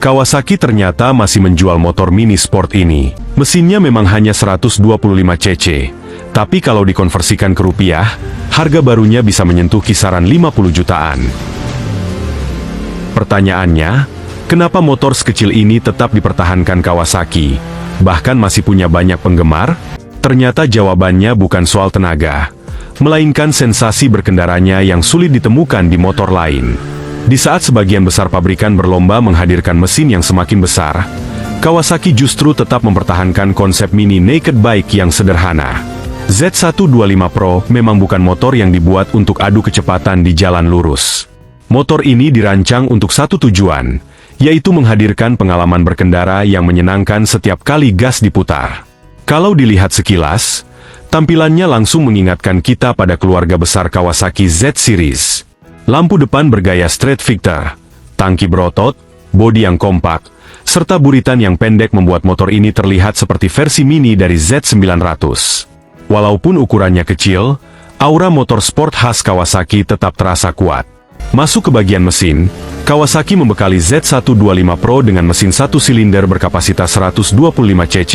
Kawasaki ternyata masih menjual motor mini sport ini. Mesinnya memang hanya 125 cc, tapi kalau dikonversikan ke rupiah, harga barunya bisa menyentuh kisaran 50 jutaan. Pertanyaannya, kenapa motor sekecil ini tetap dipertahankan Kawasaki, bahkan masih punya banyak penggemar? Ternyata jawabannya bukan soal tenaga, melainkan sensasi berkendaranya yang sulit ditemukan di motor lain. Di saat sebagian besar pabrikan berlomba menghadirkan mesin yang semakin besar, Kawasaki justru tetap mempertahankan konsep mini naked bike yang sederhana. Z125 Pro memang bukan motor yang dibuat untuk adu kecepatan di jalan lurus. Motor ini dirancang untuk satu tujuan, yaitu menghadirkan pengalaman berkendara yang menyenangkan setiap kali gas diputar. Kalau dilihat sekilas, tampilannya langsung mengingatkan kita pada keluarga besar Kawasaki Z-Series. Lampu depan bergaya straight Victor, tangki berotot, bodi yang kompak, serta buritan yang pendek membuat motor ini terlihat seperti versi mini dari Z900. Walaupun ukurannya kecil, aura motor sport khas Kawasaki tetap terasa kuat. Masuk ke bagian mesin, Kawasaki membekali Z125 Pro dengan mesin satu silinder berkapasitas 125 cc,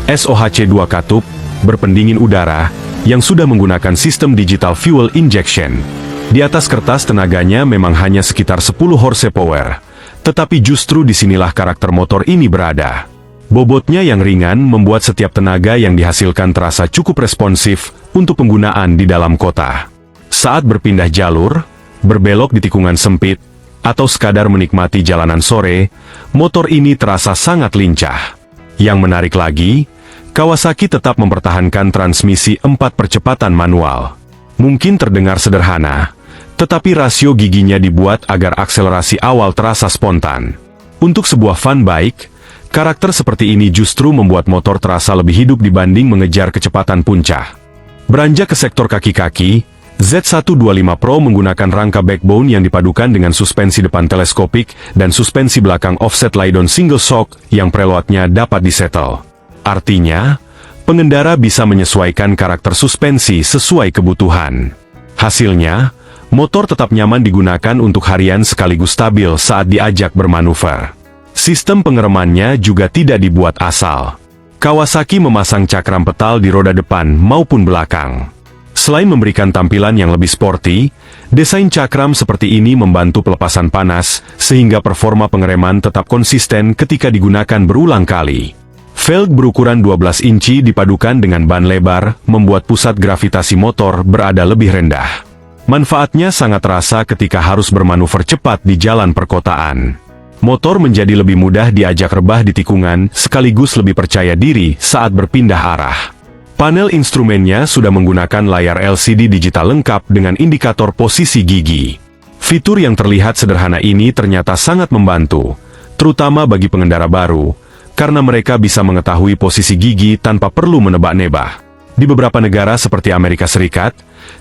SOHC 2 katup, berpendingin udara, yang sudah menggunakan sistem digital fuel injection. Di atas kertas tenaganya memang hanya sekitar 10 horsepower, tetapi justru disinilah karakter motor ini berada. Bobotnya yang ringan membuat setiap tenaga yang dihasilkan terasa cukup responsif untuk penggunaan di dalam kota. Saat berpindah jalur, berbelok di tikungan sempit, atau sekadar menikmati jalanan sore, motor ini terasa sangat lincah. Yang menarik lagi, Kawasaki tetap mempertahankan transmisi 4 percepatan manual. Mungkin terdengar sederhana, tetapi rasio giginya dibuat agar akselerasi awal terasa spontan. Untuk sebuah fun bike, karakter seperti ini justru membuat motor terasa lebih hidup dibanding mengejar kecepatan puncak. Beranjak ke sektor kaki-kaki, Z125 Pro menggunakan rangka backbone yang dipadukan dengan suspensi depan teleskopik dan suspensi belakang offset Lydon single shock yang preloadnya dapat disetel. Artinya, pengendara bisa menyesuaikan karakter suspensi sesuai kebutuhan. Hasilnya, motor tetap nyaman digunakan untuk harian sekaligus stabil saat diajak bermanuver. Sistem pengeremannya juga tidak dibuat asal. Kawasaki memasang cakram petal di roda depan maupun belakang. Selain memberikan tampilan yang lebih sporty, desain cakram seperti ini membantu pelepasan panas, sehingga performa pengereman tetap konsisten ketika digunakan berulang kali. Velg berukuran 12 inci dipadukan dengan ban lebar, membuat pusat gravitasi motor berada lebih rendah. Manfaatnya sangat terasa ketika harus bermanuver cepat di jalan perkotaan. Motor menjadi lebih mudah diajak rebah di tikungan, sekaligus lebih percaya diri saat berpindah arah. Panel instrumennya sudah menggunakan layar LCD digital lengkap dengan indikator posisi gigi. Fitur yang terlihat sederhana ini ternyata sangat membantu, terutama bagi pengendara baru, karena mereka bisa mengetahui posisi gigi tanpa perlu menebak-nebak. Di beberapa negara seperti Amerika Serikat,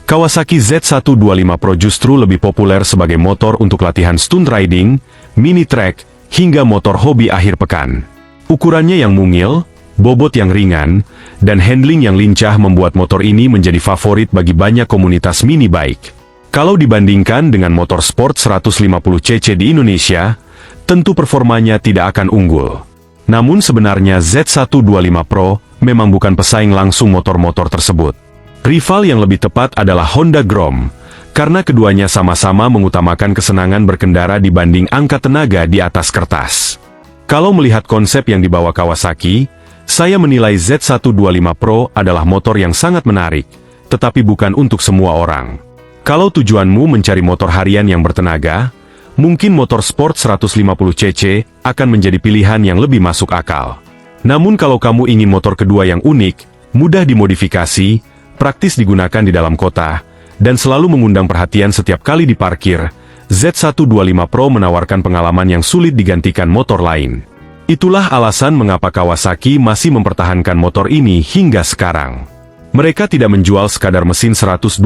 Kawasaki Z125 Pro justru lebih populer sebagai motor untuk latihan stunt riding, mini track, hingga motor hobi akhir pekan. Ukurannya yang mungil, bobot yang ringan, dan handling yang lincah membuat motor ini menjadi favorit bagi banyak komunitas mini bike. Kalau dibandingkan dengan motor sport 150 cc di Indonesia, tentu performanya tidak akan unggul. Namun sebenarnya Z125 Pro memang bukan pesaing langsung motor-motor tersebut. Rival yang lebih tepat adalah Honda Grom, karena keduanya sama-sama mengutamakan kesenangan berkendara dibanding angka tenaga di atas kertas. Kalau melihat konsep yang dibawa Kawasaki, saya menilai Z125 Pro adalah motor yang sangat menarik, tetapi bukan untuk semua orang. Kalau tujuanmu mencari motor harian yang bertenaga, mungkin motor sport 150 cc akan menjadi pilihan yang lebih masuk akal. Namun kalau kamu ingin motor kedua yang unik, mudah dimodifikasi, praktis digunakan di dalam kota, dan selalu mengundang perhatian setiap kali diparkir, Z125 Pro menawarkan pengalaman yang sulit digantikan motor lain. Itulah alasan mengapa Kawasaki masih mempertahankan motor ini hingga sekarang. Mereka tidak menjual sekadar mesin 125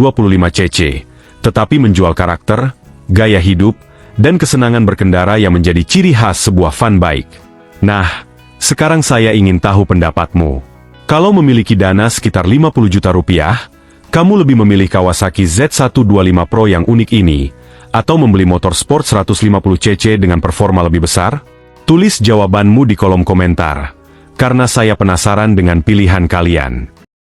cc, tetapi menjual karakter, gaya hidup, dan kesenangan berkendara yang menjadi ciri khas sebuah fun bike. Nah, sekarang saya ingin tahu pendapatmu. Kalau memiliki dana sekitar 50 juta rupiah, kamu lebih memilih Kawasaki Z125 Pro yang unik ini, atau membeli motor sport 150 cc dengan performa lebih besar? Tulis jawabanmu di kolom komentar, karena saya penasaran dengan pilihan kalian.